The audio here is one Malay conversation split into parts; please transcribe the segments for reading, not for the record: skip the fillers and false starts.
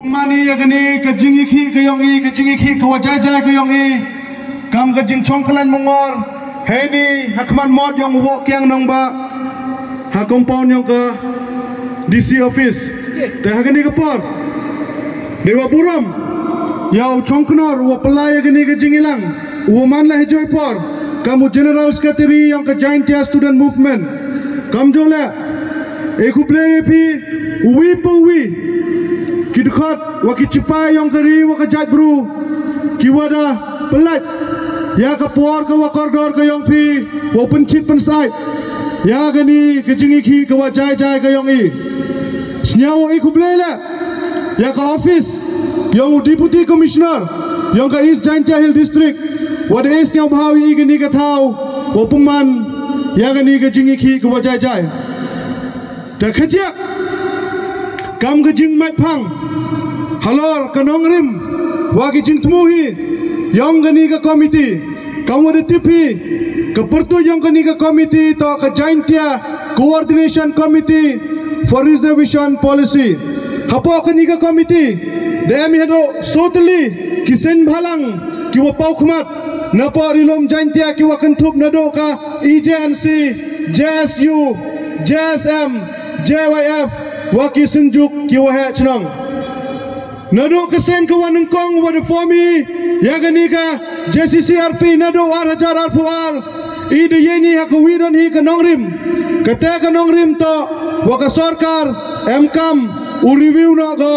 Mani ya kini kejingi ki keyongi kejingi ki kewajajai keyongi kam kejing chongkalan mongor heni hakman mod yang wok yang nongba ha compound yang ke DC office teh kini kepor dewa buram yau chongknor wa pelai kini kejing ilang woman lah hijau por kamu general secretary yang ke Jaintia student movement kam jole ekuple pi uwi pawi kidkhat wa kicipai yang keri wa kajat bru kiwada pelat ya kapor ka wa koridor ka yang pi wa pencit pensai ya gani kejingi ki ka wa jai jai ka yang i snyawo iku blela ya ka office yang deputy commissioner yang ka East Jaintia Hill district wa de is nyau bhawi gani ka thau wa puman ya gani kejingi ki ka wa jai jai ta khajia kam kejing mai phang halor kanong rim wagi jing tmuhi yang gani ka komiti kamu de tipi kepertu yang gani ka komiti to ka Jaintia coordination committee for reservation policy hapo gani ka komiti dem hedo sotli kisen bhalang kiwa paukmat napa rilom Jaintia kiwa kentup nado ka EJNC JSU JSM JYF waki senjuk kiwa he chnang nado kesen kawan nengkong wada fomi ya gani ka JCCRP nado hajar arpuar ide yeni hak widon hi kanongrim kata kanongrim to waka sarkar MKM u review na ga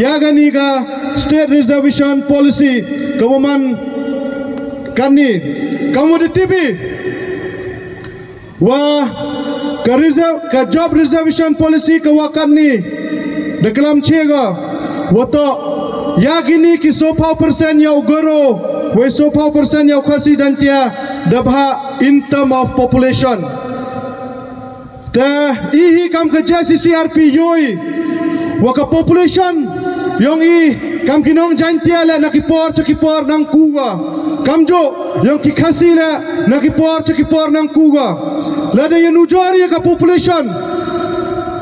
ya gani ka state reservation policy kawaman kani kamu di TV wa ka job reservation policy kawakan ni deklam chega woto ya gini ki 100% yau goro we 100% yau khasi Jaintia dabha in term of population ta ihi kam ka JCCRP yoi waka population yang i kam kinong Jaintia la nakipor chakipor nang kuga kamjo yang ki khasi la nakipor chakipor nang kuga lada yang ujari ka population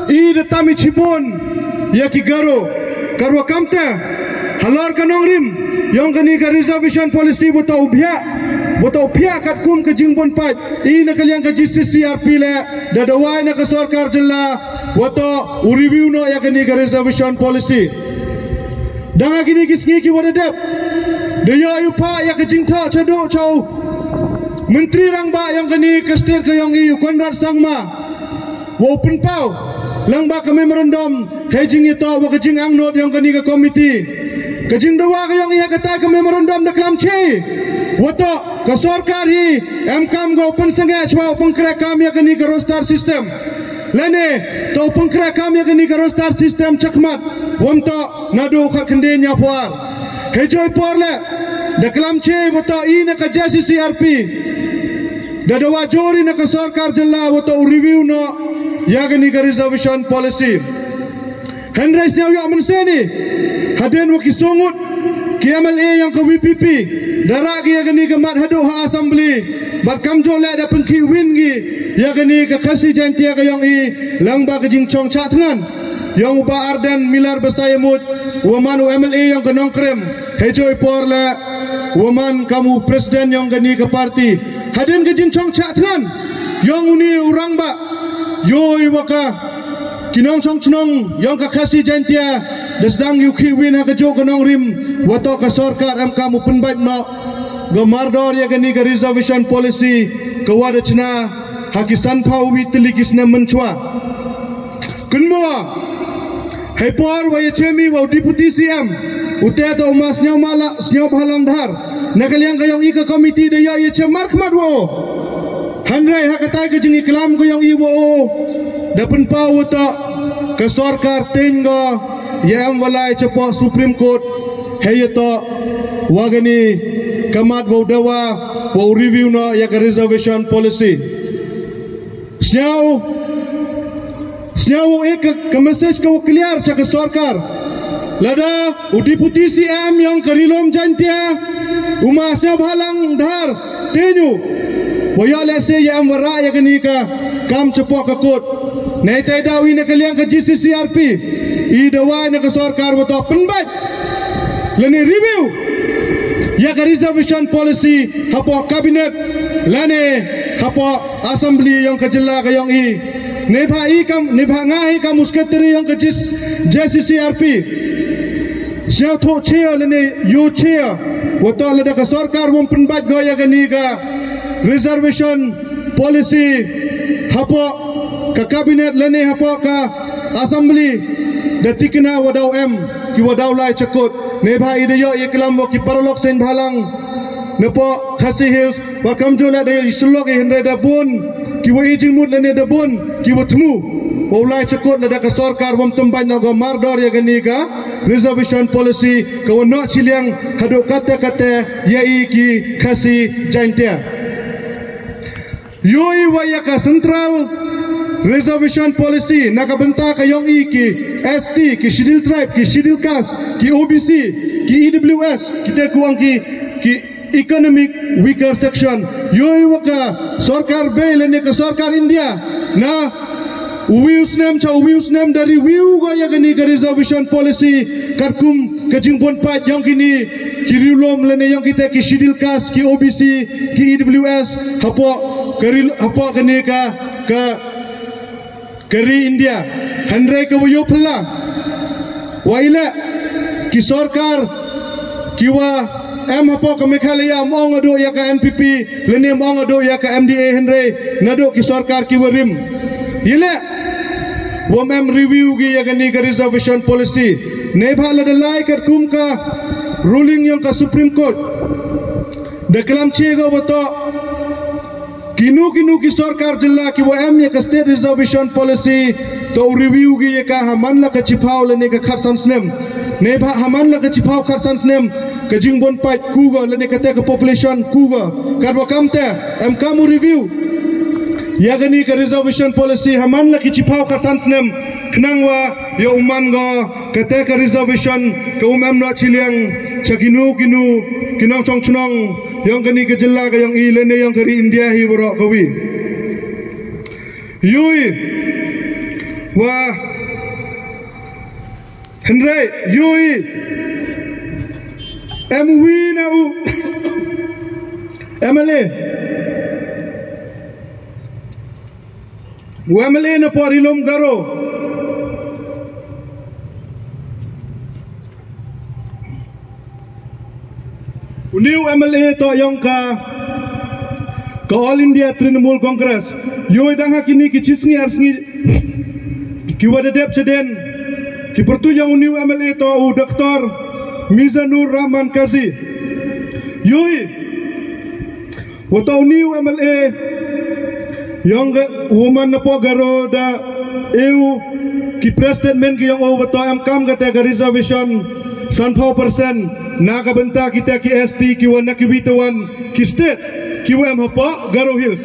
i de tami chipon ya ki garo karwa kamta halor kanong rim yang kani ka reservation policy bota ubya kat kum ka jingbon pat i na kalyang ka JCCRP la dadawai na ka sarkar jilla wato u review no ya kani ka reservation policy danga kini kisngi ki wada dep daya yupa ya ka jingtha chado chau menteri rangba yang kani ka state ka yang i Konrad Sangma wa open pau langba ka memorandum hejing ito wa kajing ang note yang kani ka committee kajing dawa ka yang iya kata ka memorandum na klamche wato ka sarkar hi MKM go open sange chwa open kra kam ya kani ka roster system lene to open kra kam ya kani ka roster system chakmat wamto nadu kha khande nya puar hejoi porle da klamche wato i na ka JCCRP dadawa jori na ka sarkar jalla wato review no ya gani ka reservation policy Henry Snyau ya menseni haden waki songut ki MLA yang ke WPP darak ya gani ka mat hadu ha assembly bat kamjo le da pengki win gi ya gani ka khasi Jaintia ka yang i langba ka jingchong cha thangan yang uba Arden Milar Basayamut woman MLA yang ke nongkrem hejoi por le woman kamu presiden yang gani ka parti haden ka jingchong cha thangan yang uni urang ba yoi waka kinong chong chnong yang ka khasi Jaintia desdang yuki win ha ka jo kanong rim wato ka sarkar MKM open bait no gamardor ya gani ka reservation policy ka wada chna hakisan phau wi tilikisna menchwa kunmoa hepor wa yechemi wa deputy CM ute to mas nyamala snyo bhalang dhar nakalyang kayong ika committee de ya yeche markmat wo Handrai hakatai ke jingi kelam ko yang iwo dapen pau ta ke sarkar tengga yang walai cepo Supreme Court heyeto wagani kamat wadawa wa review no ya ke reservation policy snyau ek ke message ko clear cha ke sarkar lada deputy CM yang kerilom Jaintia umasnya bhalang dhar tenyu Waya lese ya amwara ya gani ka kam cepo ka kot. Nai tai dawi na kaliang ka JCCRP I dawai na ka sarkar wato penbat lene review ya ka reservation policy hapo cabinet lene hapo assembly yang kajela ka yang I ne bha ngai ka musketri yang ka JCCRP sia tho chea lene yo chea wato lada ka sarkar wong penbat go ya ka ni ka reservation policy hapo ka cabinet lene hapo ka assembly detikna wadau ki wadau lai cakut ne bha ideyo iklam wo ki paralok sen bhalang nepo khasi hills wa kamjola de islok henre da bun ki wo ijing mut lene da bun ki wo thmu wo lai cakut lada ka sarkar wom tumbai na go mardor ya gani ka reservation policy ka wo no chiliang hadu kata ya I ki khasi jaintia yoi wa ya ka central reservation policy nakabenta ka yong I ki ST ki scheduled tribe ki scheduled caste ki OBC ki EWS kita kuang ki economic weaker section yoi waka sarkar bail ne ka sarkar India na uwiusnem dari wiu go ya gani ka reservation policy karkum ka jingbon pat yang kini kirilom lene yang kita ki scheduled caste ki OBC ki EWS hapo kani ka Keri India Handrai ke wayo pula waila ki sarkar kiwa hapo ka Meghalaya mong ado ya ka NPP lene mong ado ya ka MDA Handrai nado ki sarkar ki warim ile wom review gi ya gani ka reservation policy ne bhala de lai kat kum ka ruling yang ka Supreme Court de kalam chego wato kinu ki sarkar jilla ki wo ya ka state reservation policy to review gi ya ka haman la ka chipau lene ka kharsan snem ne bha haman la ka chipau kharsan snem ka jingbon pat kuga lene ka te ka population kuga karwa kamte kamu review ya gani ka reservation policy haman la ki chipau kharsan snem knangwa yo uman go ka te ka reservation ka no chiliang chakinu kinong chong chunong yang kini ke jilla ka yang I lene yang kari India hi borok kawi yui wa Handrai yui MW na u MLA na parilom garo new MLA to yang ka All India Trinamool Congress yoi dang hakini ki chisngi arsngi ki wada dep ceden ki pertu yang new MLA to u Dr. Mizanur Rahman Kazi yoi wato new MLA yang woman na po garo da eu ki president ki yang o wato kam kata ka reservation 100% nakabenta kita ki ST ki wana ki bitawan ki state ki wam hapa Garo Hills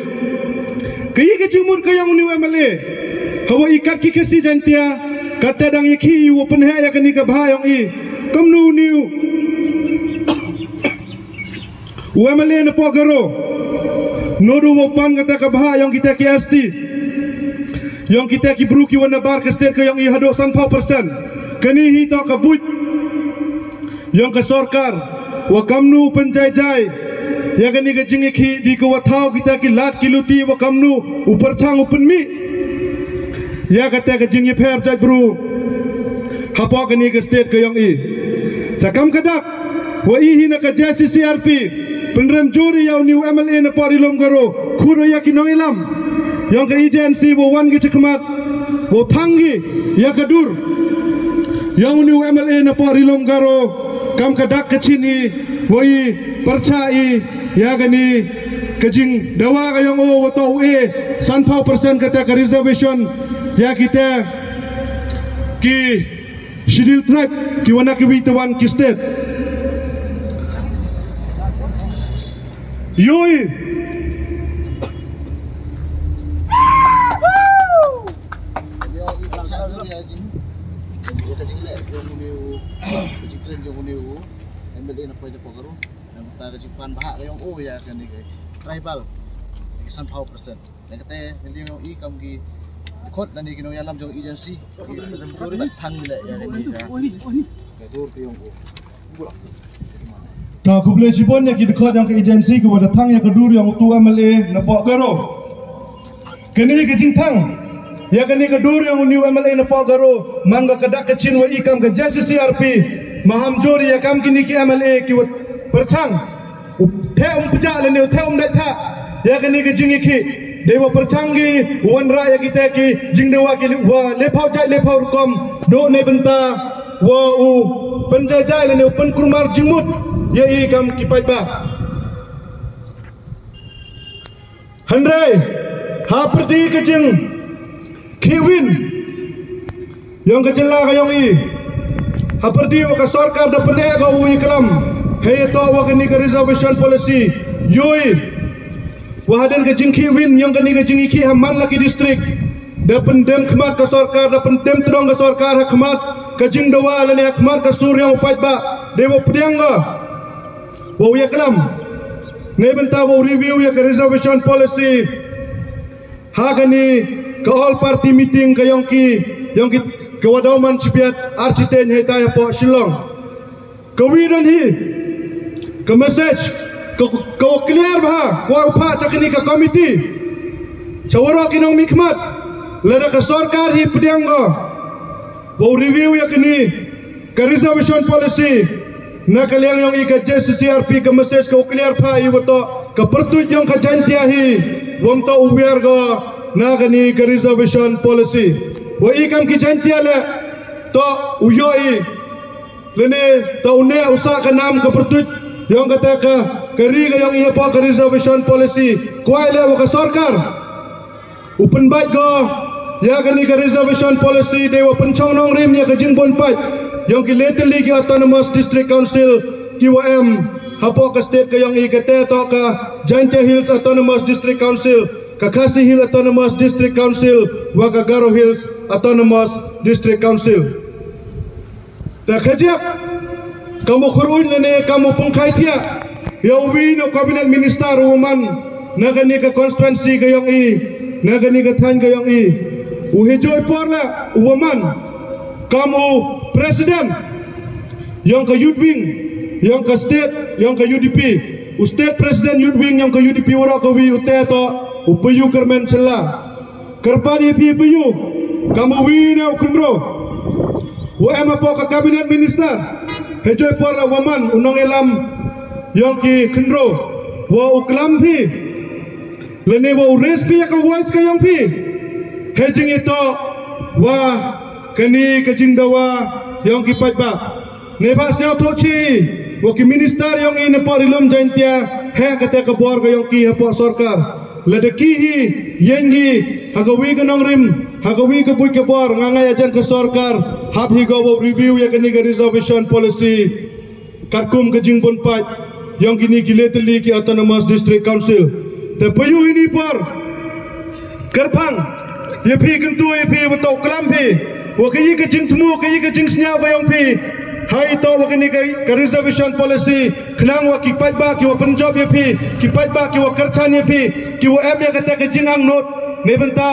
kayi ke jumur kayang ni MLA hawa ikat ki kesi jantia kata dang iki wo penha ya kani ka bhayong I kamnu niu MLA na po Garo nodu wo pan kata ka bhayong kita ki ST yang kita ki bru ki wana bar ka state kayang I hado 100% kani hi to ka buj yang ke sarkar wa kamnu penjai-jai ya gani ke jingiki di ke wathau kita ki lat kiluti wa kamnu uperchang upenmi ya kata ke jingi pher jai bru hapo gani ke state ke yang I takam kadak wa I hina ke JCCRP penrem juri yang new MLA na parilom garo khuro ya kinong ilam yang ke agency wo wan gi chakmat wo thangi ya kadur yang new MLA na parilom garo kam kadak kecini woi percai ya gani kejing dawa kayong o wato 100% kata ka reservation ya kita ki scheduled tribe ki wana ki witawan ki state yoi MLA na pwede po karo nang taga jipan baha kayong o ya kan di tribal 100% nang kate hindi yung ikam gi khot nanti kino yalam jong agency juri bat thang le ya ni ka dur pi yong ta kuble sibon ya ki khot yang ke agency ko bat thang ya ke dur yang tu MLA na po garo kini ke jing thang ya kini ke dur yang new MLA na po garo manga kadak ke chin wa ikam ke JCCRP maham jori ya kam kini ki MLA ki wat perchang the pja le ne the dai tha ya kini ke jing ki dewa percanggi wan raya kita ki jing dewa ki wa lepau jai lepau kom do ne benta wa u penjajai le ne pen kurmar jingmut ye i kam ki pai ba handrai ha perdi ke jing kiwin yang ke jela ka yang i ha perdi wa ka sarkar da pene ga u iklam he to wa ni ka reservation policy yoi wahadan ke jingki win yang kini ke jingki haman lagi distrik da pendem khmat ka sarkar da pendem trong ka sarkar khmat ka jing dawa le ne khmat ka sur yang upat ba dewa pediang ga wo ya kalam ne benta wo review ya ka reservation policy ha kani ka all party meeting ka yang ki ke wadaman cipiat architen he ta po Shillong ka winan hi ka message kau clear bah, kau upah cakini ke komiti, cawara kinong mikmat, lada ke sarkar hi pediang go, kau review ya kini ke reservation policy, nak kalian yang ikat JCCRP ke message kau clear bah i beto ke pertut yang ke jantia hi, wong tau ubiar go, nak kini ke reservation policy, wa ikam ki jantia le, to uyoi, lene to une usak ke nam ke pertut yang kata ke keriga yang ia pak reservation policy kuai le wa sarkar open bike go ya kani ke reservation policy dewa pencong nong rim ya ke jingbon pai yang ki Leyte League Autonomous District Council KWM hapo ke state ke yang ikete to ke Jaintia Hills Autonomous District Council ke Khasi Hill Autonomous District Council wa ke Garo Hills Autonomous District Council ta khajak kamu khurun ne kamu pengkai dia yang wino kabinet minister woman nagani ke constituency ke yang i nagani ke than ke yang i uhejoi porla woman kamu presiden yang ke youth wing yang ke state yang ke UDP state president youth wing yang ke UDP wara ke wi uteto upayu kermen cela kerpani piyu kamu wino kunro wa ema po ke kabinet minister hejoi porla woman unong elam yang ki kendro wa uklam pi lene wa respi ka voice ka yang pi hejing ito wa kani ka jingdawa yang ki patba ne bas nya thochi wa ki minister yang ine parilum jantia he kate ka bor ka yang ki ha po sarkar ladaki hi yengi hagawi ka nong rim hagawi ka buik ka bor ngangai ajan ka sarkar hat hi go review ya kani ka reservation policy karkum ka jingbon pat yang kini Leyte League Autonomous District Council tepayu ini par kerpang ye pi kentu ye pi betok kelam pi wakai ke jing temu kai ke jing snya ba yang pi hai to wakani ke reservation policy khnang wa ki pat ba ki wa punjab ye pi ki pat ba ki wa karchan ye pi ki wa em ye kata ke jingang not ne benta